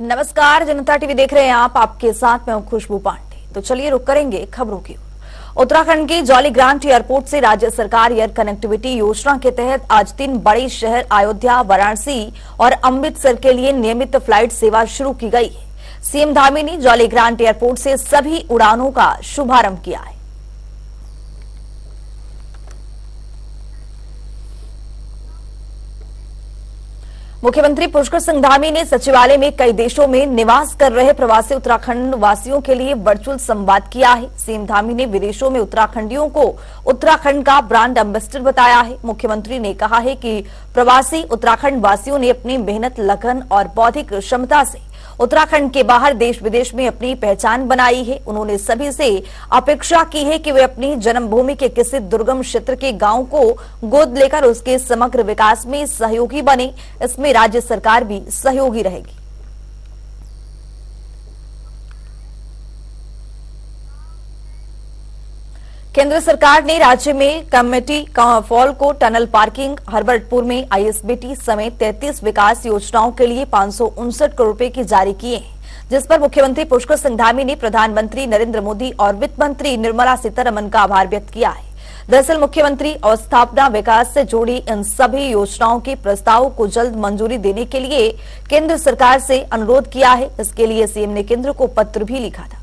नमस्कार, जनता टीवी देख रहे हैं आप। आपके साथ मैं हूं खुशबू पांडे। तो चलिए रुक करेंगे खबरों की ओर। उत्तराखंड के जौली ग्रांट एयरपोर्ट से राज्य सरकार एयर कनेक्टिविटी योजना के तहत आज 3 बड़े शहर अयोध्या, वाराणसी और अमृतसर के लिए नियमित फ्लाइट सेवा शुरू की गई है। सीएम धामी ने जौली ग्रांट एयरपोर्ट से सभी उड़ानों का शुभारंभ किया है। मुख्यमंत्री पुष्कर सिंह धामी ने सचिवालय में कई देशों में निवास कर रहे प्रवासी उत्तराखंड वासियों के लिए वर्चुअल संवाद किया है। सीएम धामी ने विदेशों में उत्तराखंडियों को उत्तराखंड का ब्रांड एम्बेसडर बताया है। मुख्यमंत्री ने कहा है कि प्रवासी उत्तराखंड वासियों ने अपनी मेहनत, लगन और बौद्धिक क्षमता से उत्तराखंड के बाहर देश विदेश में अपनी पहचान बनाई है। उन्होंने सभी से अपेक्षा की है कि वे अपनी जन्मभूमि के किसी दुर्गम क्षेत्र के गांव को गोद लेकर उसके समग्र विकास में सहयोगी बने। इसमें राज्य सरकार भी सहयोगी रहेगी। केंद्र सरकार ने राज्य में कमेटी फॉल को टनल पार्किंग, हरबर्टपुर में आईएसबीटी समेत 33 विकास योजनाओं के लिए 559 करोड़ रुपए की जारी किए हैं, जिस पर मुख्यमंत्री पुष्कर सिंह धामी ने प्रधानमंत्री नरेंद्र मोदी और वित्त मंत्री निर्मला सीतारमण का आभार व्यक्त किया है। दरअसल मुख्यमंत्री अवस्थापना विकास से जुड़ी इन सभी योजनाओं के प्रस्ताव को जल्द मंजूरी देने के लिए केंद्र सरकार से अनुरोध किया है। इसके लिए सीएम ने केंद्र को पत्र भी लिखा था।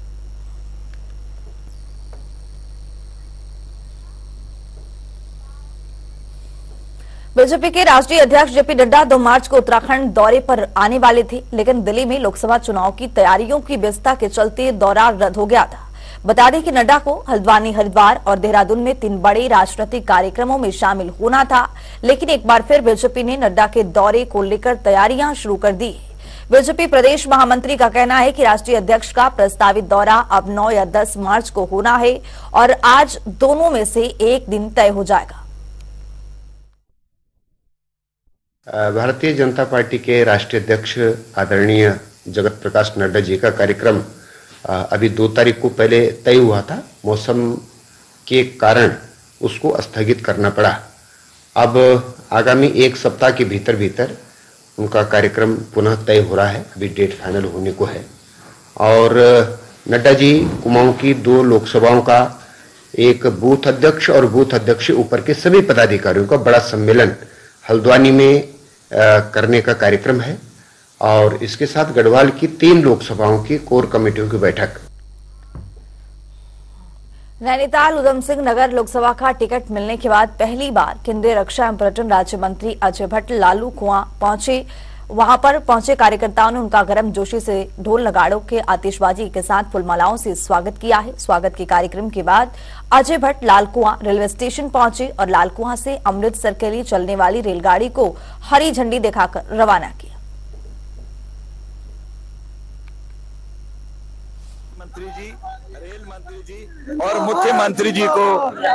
बीजेपी के राष्ट्रीय अध्यक्ष जेपी नड्डा 2 मार्च को उत्तराखंड दौरे पर आने वाले थे, लेकिन दिल्ली में लोकसभा चुनाव की तैयारियों की व्यस्तता के चलते दौरा रद्द हो गया था। बता दें कि नड्डा को हल्द्वानी, हरिद्वार और देहरादून में 3 बड़े राजनीतिक कार्यक्रमों में शामिल होना था, लेकिन एक बार फिर बीजेपी ने नड्डा के दौरे को लेकर तैयारियां शुरू कर दी है। बीजेपी प्रदेश महामंत्री का कहना है कि राष्ट्रीय अध्यक्ष का प्रस्तावित दौरा अब 9 या 10 मार्च को होना है और आज दोनों में से एक दिन तय हो जाएगा। भारतीय जनता पार्टी के राष्ट्रीय अध्यक्ष आदरणीय जगत प्रकाश नड्डा जी का कार्यक्रम अभी 2 तारीख को पहले तय हुआ था। मौसम के कारण उसको स्थगित करना पड़ा। अब आगामी 1 सप्ताह के भीतर उनका कार्यक्रम पुनः तय हो रहा है। अभी डेट फाइनल होने को है और नड्डा जी कुमाऊं की 2 लोकसभाओं का एक बूथ अध्यक्ष और बूथ अध्यक्ष ऊपर के सभी पदाधिकारियों का बड़ा सम्मेलन हल्द्वानी में करने का कार्यक्रम है और इसके साथ गढ़वाल की 3 लोकसभाओं की कोर कमेटियों की बैठक। नैनीताल उधम सिंह नगर लोकसभा का टिकट मिलने के बाद पहली बार केंद्रीय रक्षा एवं पर्यटन राज्य मंत्री अजय भट्ट लालू कुआं पहुंचे। वहां पर पहुंचे कार्यकर्ताओं ने उनका गर्मजोशी से ढोल नगाड़ों के आतिशबाजी के साथ फूलमालाओं से स्वागत किया है। स्वागत के कार्यक्रम के बाद अजय भट्ट लालकुआं रेलवे स्टेशन पहुंचे और लालकुआं से अमृतसर के लिए चलने वाली रेलगाड़ी को हरी झंडी दिखाकर रवाना किया। रेल मंत्री जी और मुख्यमंत्री जी को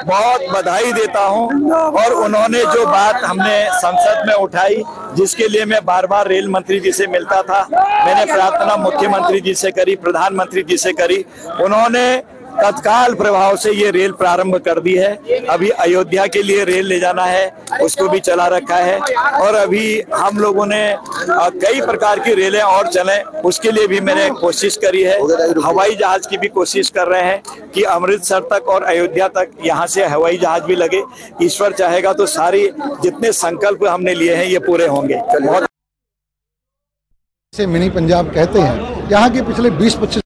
बहुत बधाई देता हूं और उन्होंने जो बात हमने संसद में उठाई, जिसके लिए मैं बार बार रेल मंत्री जी से मिलता था, मैंने प्रार्थना मुख्यमंत्री जी से करी, प्रधानमंत्री जी से करी। उन्होंने तत्काल प्रभाव से ये रेल प्रारंभ कर दी है। अभी अयोध्या के लिए रेल ले जाना है, उसको भी चला रखा है और अभी हम लोगों ने कई प्रकार की रेलें और चलें, उसके लिए भी मैंने कोशिश करी है। हवाई जहाज की भी कोशिश कर रहे हैं कि अमृतसर तक और अयोध्या तक यहाँ से हवाई जहाज भी लगे। ईश्वर चाहेगा तो सारी जितने संकल्प हमने लिए हैं ये पूरे होंगे। इसे मिनी पंजाब कहते हैं। यहाँ के पिछले 20-25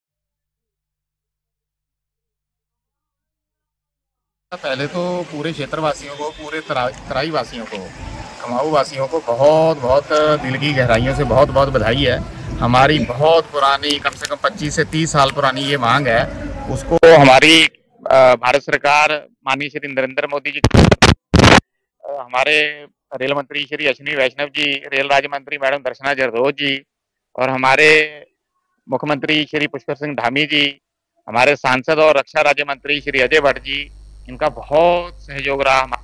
पहले तो पूरे क्षेत्रवासियों को, पूरे तराई वासियों को, कुमाऊं वासियों को बहुत बहुत दिल की गहराइयों से बहुत बहुत बधाई है। हमारी बहुत पुरानी, कम से कम 25 से 30 साल पुरानी ये मांग है, उसको हमारी भारत सरकार माननीय श्री नरेंद्र मोदी जी, हमारे रेल मंत्री श्री अश्विनी वैष्णव जी, रेल राज्य मंत्री मैडम दर्शना जरदोज जी और हमारे मुख्यमंत्री श्री पुष्कर सिंह धामी जी, हमारे सांसद और रक्षा राज्य मंत्री श्री अजय भट्ट जी, इनका बहुत सहयोग रहा।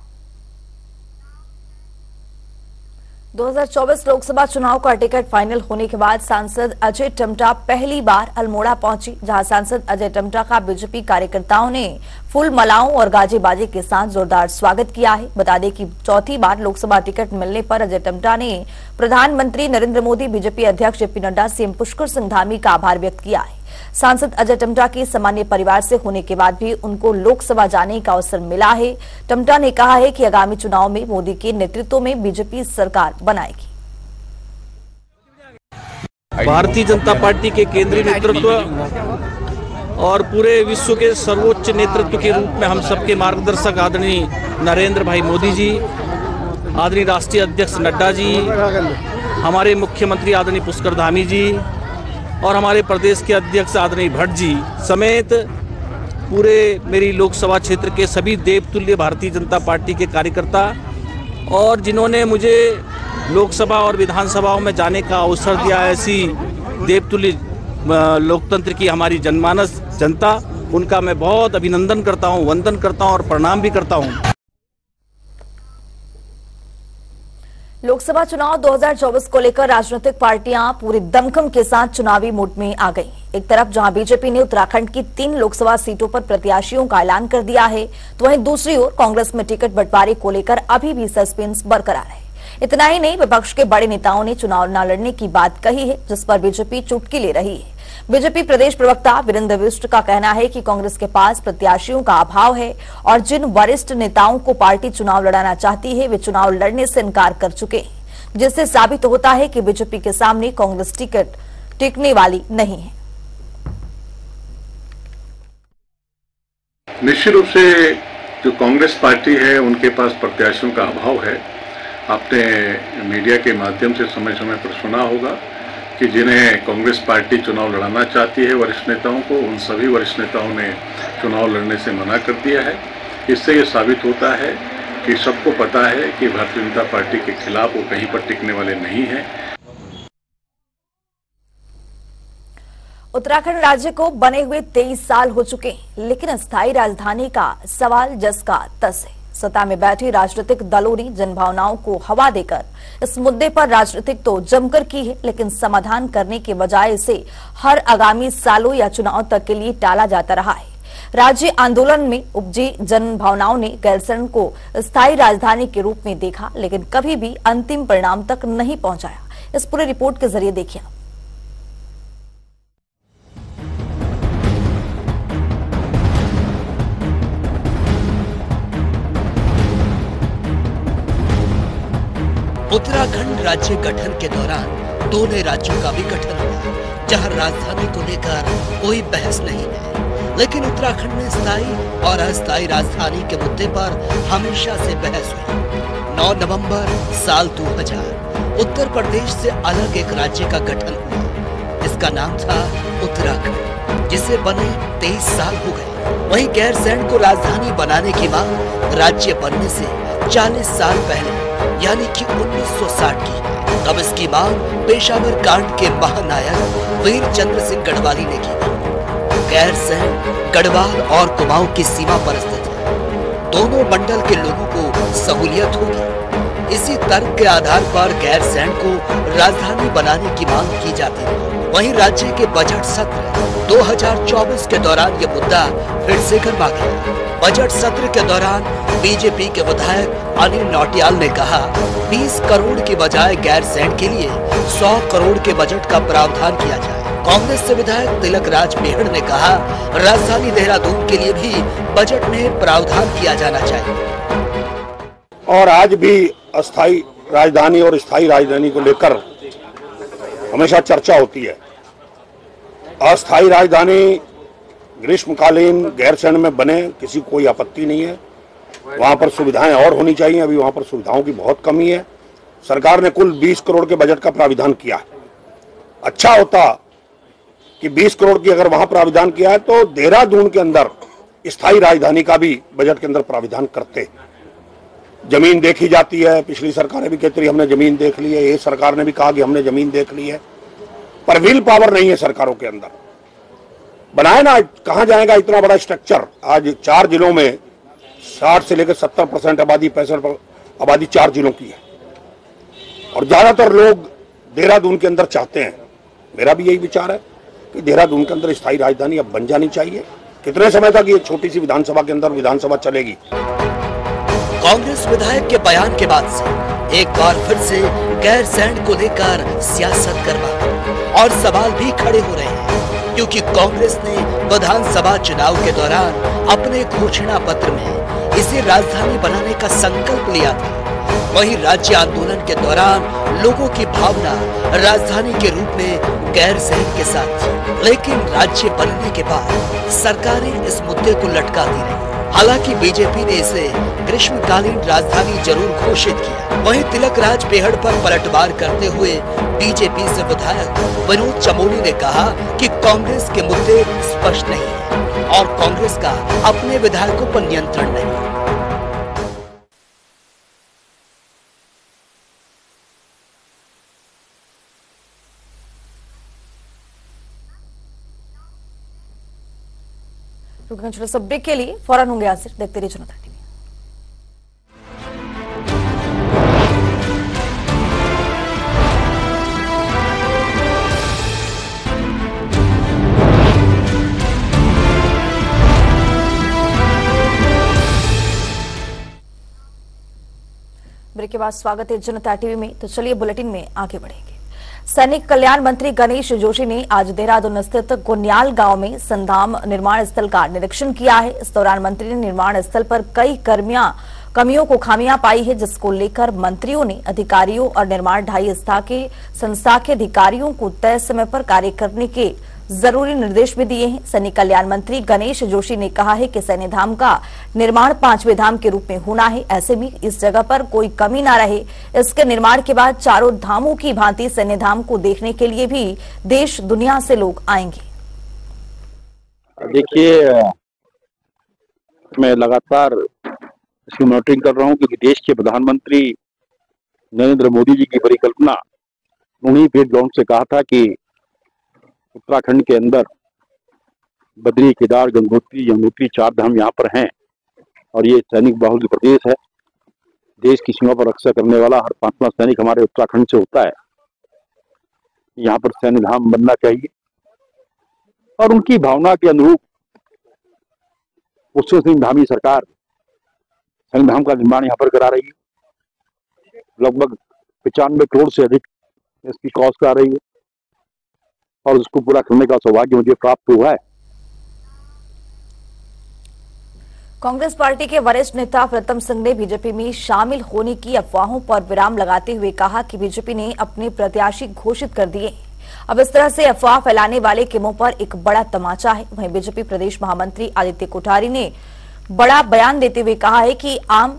2024 लोकसभा चुनाव का टिकट फाइनल होने के बाद सांसद अजय टम्टा पहली बार अल्मोड़ा पहुंची, जहां सांसद अजय टम्टा का बीजेपी कार्यकर्ताओं ने फूल मालाओं और गाजे बाजे के साथ जोरदार स्वागत किया है। बता दें कि चौथी बार लोकसभा टिकट मिलने पर अजय टम्टा ने प्रधानमंत्री नरेंद्र मोदी, बीजेपी अध्यक्ष जेपी नड्डा, सीएम पुष्कर सिंह धामी का आभार व्यक्त किया है। सांसद अजय टम्टा के सामान्य परिवार से होने के बाद भी उनको लोकसभा जाने का अवसर मिला है। टम्टा ने कहा है कि आगामी चुनाव में मोदी के नेतृत्व में बीजेपी सरकार बनाएगी। भारतीय जनता पार्टी के केंद्रीय नेतृत्व और पूरे विश्व के सर्वोच्च नेतृत्व के रूप में हम सबके मार्गदर्शक आदरणीय नरेंद्र भाई मोदी जी, आदरणीय राष्ट्रीय अध्यक्ष नड्डा जी, हमारे मुख्यमंत्री आदरणीय पुष्कर धामी जी और हमारे प्रदेश के अध्यक्ष आदरणीय भट्ट जी समेत पूरे मेरी लोकसभा क्षेत्र के सभी देवतुल्य भारतीय जनता पार्टी के कार्यकर्ता और जिन्होंने मुझे लोकसभा और विधानसभाओं में जाने का अवसर दिया, ऐसी देवतुल्य लोकतंत्र की हमारी जनमानस जनता, उनका मैं बहुत अभिनंदन करता हूं, वंदन करता हूं और प्रणाम भी करता हूं। लोकसभा चुनाव 2024 को लेकर राजनीतिक पार्टियां पूरे दमखम के साथ चुनावी मूड में आ गई। एक तरफ जहां बीजेपी ने उत्तराखंड की 3 लोकसभा सीटों पर प्रत्याशियों का ऐलान कर दिया है, तो वहीं दूसरी ओर कांग्रेस में टिकट बंटवारे को लेकर अभी भी सस्पेंस बरकरार है। इतना ही नहीं, विपक्ष के बड़े नेताओं ने चुनाव न लड़ने की बात कही है, जिस पर बीजेपी चुटकी ले रही है। बीजेपी प्रदेश प्रवक्ता वीरेंद्र बिष्ट का कहना है कि कांग्रेस के पास प्रत्याशियों का अभाव है और जिन वरिष्ठ नेताओं को पार्टी चुनाव लड़ाना चाहती है, वे चुनाव लड़ने से इनकार कर चुके हैं, जिससे साबित होता है कि बीजेपी के सामने कांग्रेस टिकट टिकने वाली नहीं है। निश्चित रूप से जो कांग्रेस पार्टी है उनके पास प्रत्याशियों का अभाव है। आपने मीडिया के माध्यम से समय समय पर सुना होगा कि जिन्हें कांग्रेस पार्टी चुनाव लड़ाना चाहती है वरिष्ठ नेताओं को, उन सभी वरिष्ठ नेताओं ने चुनाव लड़ने से मना कर दिया है। इससे ये साबित होता है कि सबको पता है कि भारतीय जनता पार्टी के खिलाफ वो कहीं पर टिकने वाले नहीं हैं। उत्तराखंड राज्य को बने हुए 23 साल हो चुके हैं, लेकिन अस्थायी राजधानी का सवाल जस का तस है। सत्ता में बैठे राजनीतिक दलों ने जनभावनाओं को हवा देकर इस मुद्दे पर राजनीतिक तो जमकर की है, लेकिन समाधान करने के बजाय इसे हर आगामी सालों या चुनाव तक के लिए टाला जाता रहा है। राज्य आंदोलन में उपजी जन भावनाओं ने गैरसैंण को स्थायी राजधानी के रूप में देखा, लेकिन कभी भी अंतिम परिणाम तक नहीं पहुंचाया। इस पूरे रिपोर्ट के जरिए देखिए। उत्तराखंड राज्य गठन के दौरान 2 नए राज्यों का भी गठन हुआ, जहां राजधानी को लेकर कोई बहस नहीं है, लेकिन उत्तराखंड में स्थायी और अस्थायी राजधानी के मुद्दे पर हमेशा से बहस हुई। 9 नवंबर साल 2000 उत्तर प्रदेश से अलग एक राज्य का गठन हुआ। इसका नाम था उत्तराखंड, जिसे बने 23 साल हो गए। वहीं गैरसैंण को राजधानी बनाने की मांग राज्य बनने से 40 साल पहले यानी कि 1960 की। तब इसकी मांग पेशावर कांड के महानायक वीर चंद्र सिंह गढ़वाली ने की थी। गैरसैंण गढ़वाल और कुमाऊं की सीमा पर स्थित है, दोनों मंडल के लोगों को सहूलियत होगी। इसी तर्क के आधार पर गैरसैंण को राजधानी बनाने की मांग की जाती है। वहीं राज्य के बजट सत्र 2024 के दौरान यह मुद्दा फिर से गर्मा गया। बजट सत्र के दौरान बीजेपी के विधायक अनिल नौटियाल ने कहा 20 करोड़ की बजाय गैरसैंण के लिए 100 करोड़ के बजट का प्रावधान किया जाए। कांग्रेस से विधायक तिलक राज मेहड़ ने कहा राजधानी देहरादून के लिए भी बजट में प्रावधान किया जाना चाहिए। और आज भी अस्थायी राजधानी और स्थायी राजधानी को लेकर हमेशा चर्चा होती है। अस्थायी राजधानी ग्रीष्मकालीन गैरसैंण में बने, किसी को कोई आपत्ति नहीं है। वहां पर सुविधाएं और होनी चाहिए, अभी वहां पर सुविधाओं की बहुत कमी है। सरकार ने कुल 20 करोड़ के बजट का प्राविधान किया है। अच्छा होता कि 20 करोड़ की अगर वहां प्राविधान किया है तो देहरादून के अंदर स्थायी राजधानी का भी बजट के अंदर प्राविधान करते। जमीन देखी जाती है, पिछली सरकारें भी कहती रही हमने जमीन देख ली है, ये सरकार ने भी कहा कि हमने जमीन देख ली है, पर विल पावर नहीं है सरकारों के अंदर। बनाए ना, कहां जाएगा इतना बड़ा स्ट्रक्चर। आज 4 जिलों में 60 से लेकर 70% आबादी, 65% आबादी 4 जिलों की है। और ज्यादातर लोग देहरादून के अंदर चाहते हैं, मेरा भी यही विचार है कि देहरादून के अंदर स्थायी राजधानी अब बन जानी चाहिए। कितने समय तक ये छोटी सी विधानसभा के अंदर विधानसभा चलेगी? कांग्रेस विधायक के बयान के बाद से एक बार फिर से गैरसैंण को लेकर सियासत गरमा और सवाल भी खड़े हो रहे हैं, क्योंकि कांग्रेस ने विधानसभा चुनाव के दौरान अपने घोषणा पत्र में इसे राजधानी बनाने का संकल्प लिया था। वहीं राज्य आंदोलन के दौरान लोगों की भावना राजधानी के रूप में गैरसैंण के साथ थी, लेकिन राज्य बनने के बाद सरकारें इस मुद्दे को लटकाती रही। हालांकि बीजेपी ने इसे ग्रीष्मकालीन राजधानी जरूर घोषित किया। वहीं तिलक राज पेहड़ पर पलटवार करते हुए बीजेपी से विधायक विनोद चमोली ने कहा कि कांग्रेस के मुद्दे स्पष्ट नहीं है और कांग्रेस का अपने विधायकों पर नियंत्रण नहीं है। छोटे से ब्रेक के लिए फौरन होंगे हाजिर। देखते रहिए जनता टीवी। ब्रेक के बाद स्वागत है जनता टीवी में। तो चलिए बुलेटिन में आगे बढ़ेंगे। सैनिक कल्याण मंत्री गणेश जोशी ने आज देहरादून स्थित गोन्याल गांव में संधाम निर्माण स्थल का निरीक्षण किया है। इस दौरान मंत्री ने निर्माण स्थल पर कई कमियों को खामियां पाई है, जिसको लेकर मंत्रियों ने अधिकारियों और निर्माण ढाई संस्था के अधिकारियों को तय समय पर कार्य करने के जरूरी निर्देश भी दिए हैं। सैनिक कल्याण मंत्री गणेश जोशी ने कहा है कि सैन्य धाम का निर्माण 5वें धाम के रूप में होना है, ऐसे में इस जगह पर कोई कमी ना रहे। इसके निर्माण के बाद चारों धामों की भांति सैन्य धाम को देखने के लिए भी देश दुनिया से लोग आएंगे। देखिए, मैं लगातार इसकी मॉनिटरिंग कर रहा हूँ, क्योंकि देश के प्रधानमंत्री नरेंद्र मोदी जी की परिकल्पना उन्हीं फील्ड ग्राउंड से कहा था कि उत्तराखंड के अंदर बद्री, केदार, गंगोत्री, यमुनोत्री 4 धाम यहाँ पर हैं और ये सैनिक बाहुल्य प्रदेश है। देश की सीमा पर रक्षा करने वाला हर 5वां सैनिक हमारे उत्तराखंड से होता है। यहाँ पर सैन्य धाम बनना चाहिए और उनकी भावना के अनुरूप उससे सिंह धामी सरकार सैन्य धाम का निर्माण यहाँ पर करा रही है। लगभग 95 करोड़ से अधिक इसकी कॉस्ट आ रही है और उसको पूरा करने का सौभाग्य मुझे प्राप्त हुआ है। कांग्रेस पार्टी के वरिष्ठ नेता प्रीतम सिंह ने बीजेपी में शामिल होने की अफवाहों पर विराम लगाते हुए कहा कि बीजेपी ने अपने प्रत्याशी घोषित कर दिए। अब इस तरह से अफवाह फैलाने वाले के मुंह पर एक बड़ा तमाचा है। वहीं बीजेपी प्रदेश महामंत्री आदित्य कोठारी ने बड़ा बयान देते हुए कहा है कि आम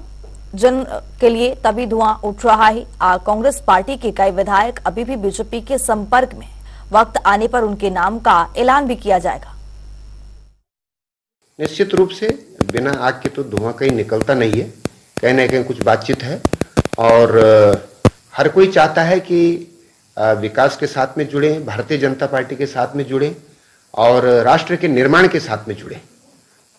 जन के लिए तभी धुआं उठ रहा है। कांग्रेस पार्टी के कई विधायक अभी भी बीजेपी के संपर्क में, वक्त आने पर उनके नाम का ऐलान भी किया जाएगा। निश्चित रूप से बिना आग के तो धुआं कहीं निकलता नहीं है, कहीं ना कहीं कुछ बातचीत है और हर कोई चाहता है कि विकास के साथ में जुड़े, भारतीय जनता पार्टी के साथ में जुड़े और राष्ट्र के निर्माण के साथ में जुड़े।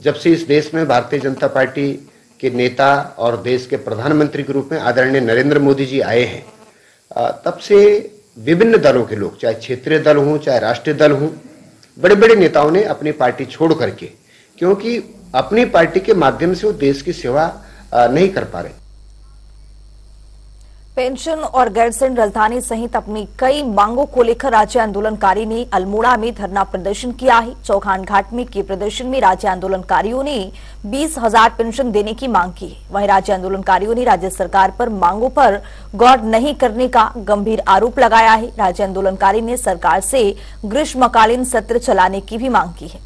जब से इस देश में भारतीय जनता पार्टी के नेता और देश के प्रधानमंत्री के रूप में आदरणीय नरेंद्र मोदी जी आए हैं, तब से विभिन्न दलों के लोग, चाहे क्षेत्रीय दल हों चाहे राष्ट्रीय दल हों, बड़े बड़े नेताओं ने अपनी पार्टी छोड़ करके, क्योंकि अपनी पार्टी के माध्यम से वो देश की सेवा नहीं कर पा रहे। पेंशन और गैरसैंण राजधानी सहित अपनी कई मांगों को लेकर राज्य आंदोलनकारी ने अल्मोड़ा में धरना प्रदर्शन किया है। चौखान घाट में किए प्रदर्शन में राज्य आंदोलनकारियों ने 20,000 पेंशन देने की मांग की है। वहीं राज्य आंदोलनकारियों ने राज्य सरकार पर मांगों पर गौर नहीं करने का गंभीर आरोप लगाया है। राज्य आंदोलनकारी ने सरकार से ग्रीष्मकालीन सत्र चलाने की भी मांग की है।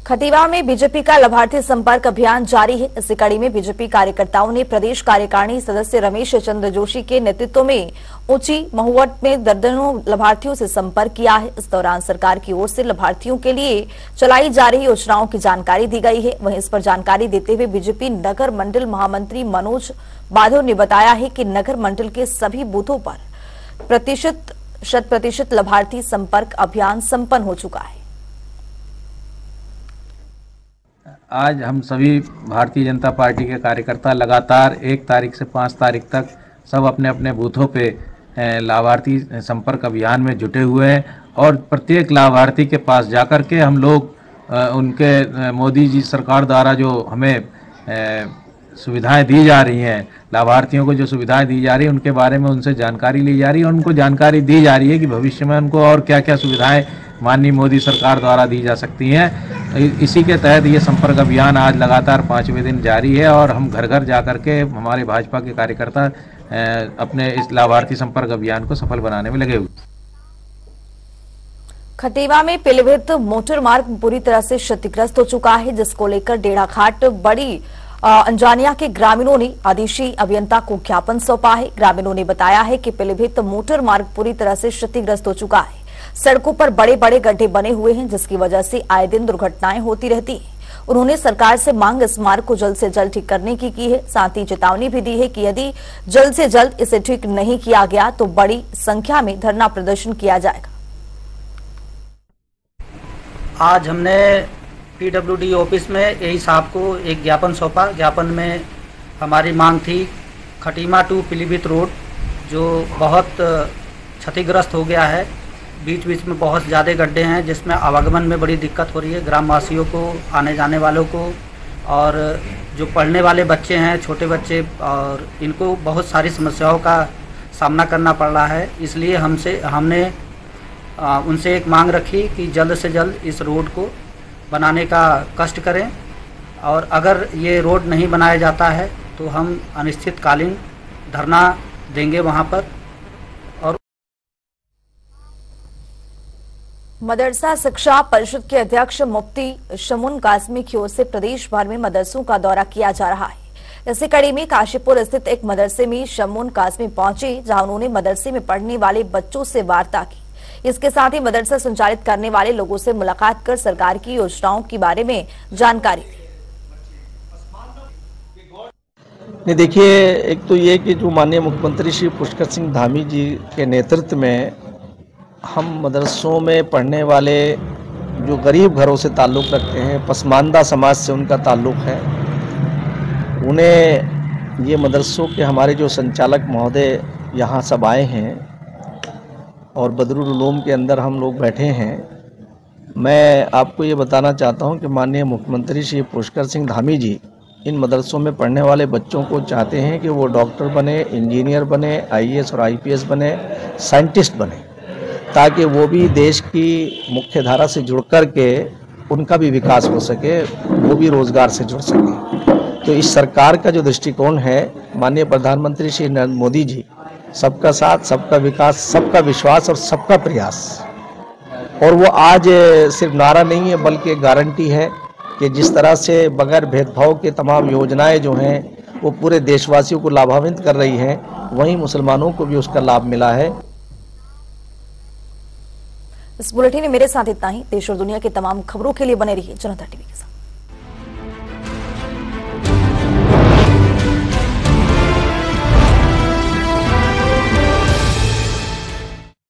खटीवा में बीजेपी का लाभार्थी संपर्क अभियान जारी है। इसी कड़ी में बीजेपी कार्यकर्ताओं ने प्रदेश कार्यकारिणी सदस्य रमेश चंद्र जोशी के नेतृत्व में ऊंची महुवट में दर्जनों लाभार्थियों से संपर्क किया है। इस दौरान सरकार की ओर से लाभार्थियों के लिए चलाई जा रही योजनाओं की जानकारी दी गई है। वहीं इस पर जानकारी देते हुए बीजेपी नगर मंडल महामंत्री मनोज बाधो ने बताया है कि नगर मंडल के सभी बूथों पर 100% लाभार्थी संपर्क अभियान संपन्न हो चुका है। आज हम सभी भारतीय जनता पार्टी के कार्यकर्ता लगातार 1 तारीख से 5 तारीख तक सब अपने अपने बूथों पे लाभार्थी संपर्क अभियान में जुटे हुए हैं और प्रत्येक लाभार्थी के पास जाकर के हम लोग उनके मोदी जी सरकार द्वारा जो हमें सुविधाएं दी जा रही हैं, लाभार्थियों को जो सुविधाएं दी जा रही हैं उनके बारे में उनसे जानकारी ली जा रही है और उनको जानकारी दी जा रही है कि भविष्य में उनको और क्या क्या सुविधाएं माननीय मोदी सरकार द्वारा दी जा सकती हैं। इसी के तहत ये संपर्क अभियान आज लगातार 5वें दिन जारी है और हम घर घर जा कर के हमारे भाजपा के कार्यकर्ता अपने इस लाभार्थी संपर्क अभियान को सफल बनाने में लगे हुए। खटीमा में पीलीभीत मोटर मार्ग पूरी तरह से क्षतिग्रस्त हो चुका है, जिसको लेकर डेढ़ाघाट बड़ी अंजानिया के ग्रामीणों ने आदेशी अभियंता को ज्ञापन सौंपा है। ग्रामीणों ने बताया है कि पीलीभीत मोटर मार्ग पूरी तरह से क्षतिग्रस्त हो चुका है। सड़कों पर बड़े बड़े गड्ढे बने हुए हैं, जिसकी वजह से आए दिन दुर्घटनाएं होती रहती हैं। उन्होंने सरकार से मांग इस मार्ग को जल्द से जल्द ठीक करने की है। साथ ही चेतावनी भी दी है कि यदि जल्द से जल्द इसे ठीक नहीं किया गया तो बड़ी संख्या में धरना प्रदर्शन किया जाएगा। आज हमने PWD ऑफिस में एई साहब को एक ज्ञापन सौंपा। ज्ञापन में हमारी मांग थी खटीमा टू पीलीभीत रोड जो बहुत क्षतिग्रस्त हो गया है, बीच बीच में बहुत ज़्यादा गड्ढे हैं जिसमें आवागमन में बड़ी दिक्कत हो रही है ग्रामवासियों को, आने जाने वालों को, और जो पढ़ने वाले बच्चे हैं, छोटे बच्चे, और इनको बहुत सारी समस्याओं का सामना करना पड़ रहा है। इसलिए हमने उनसे एक मांग रखी कि जल्द से जल्द इस रोड को बनाने का कष्ट करें और अगर ये रोड नहीं बनाया जाता है तो हम अनिश्चितकालीन धरना देंगे वहाँ पर। और मदरसा शिक्षा परिषद के अध्यक्ष मुफ्ती शमून कासमी की ओर से प्रदेश भर में मदरसों का दौरा किया जा रहा है। इसी कड़ी में काशीपुर स्थित एक मदरसे में शमून कासमी पहुंचे, जहां उन्होंने मदरसे में पढ़ने वाले बच्चों से वार्ता की। इसके साथ ही मदरसा संचालित करने वाले लोगों से मुलाकात कर सरकार की योजनाओं के बारे में जानकारी दी। नहीं, देखिए, एक तो ये कि जो माननीय मुख्यमंत्री श्री पुष्कर सिंह धामी जी के नेतृत्व में हम मदरसों में पढ़ने वाले जो गरीब घरों से ताल्लुक़ रखते हैं, पसमानदा समाज से उनका ताल्लुक़ है, उन्हें ये मदरसों के हमारे जो संचालक महोदय यहाँ सब आए हैं और बदरुल उलूम के अंदर हम लोग बैठे हैं। मैं आपको ये बताना चाहता हूँ कि माननीय मुख्यमंत्री श्री पुष्कर सिंह धामी जी इन मदरसों में पढ़ने वाले बच्चों को चाहते हैं कि वो डॉक्टर बने, इंजीनियर बने, IAS और IPS बने, साइंटिस्ट बने, ताकि वो भी देश की मुख्य धारा से जुड़ कर के उनका भी विकास हो सके, वो भी रोज़गार से जुड़ सके। तो इस सरकार का जो दृष्टिकोण है, माननीय प्रधानमंत्री श्री नरेंद्र मोदी जी, सबका साथ, सबका विकास, सबका विश्वास और सबका प्रयास, और वो आज सिर्फ नारा नहीं है बल्कि गारंटी है कि जिस तरह से बगैर भेदभाव के तमाम योजनाएं जो हैं वो पूरे देशवासियों को लाभान्वित कर रही हैं, वहीं मुसलमानों को भी उसका लाभ मिला है। इस बुलेटिन में मेरे साथ इतना ही। देश और दुनिया की तमाम खबरों के लिए बने रहिए जनता टीवी के साथ।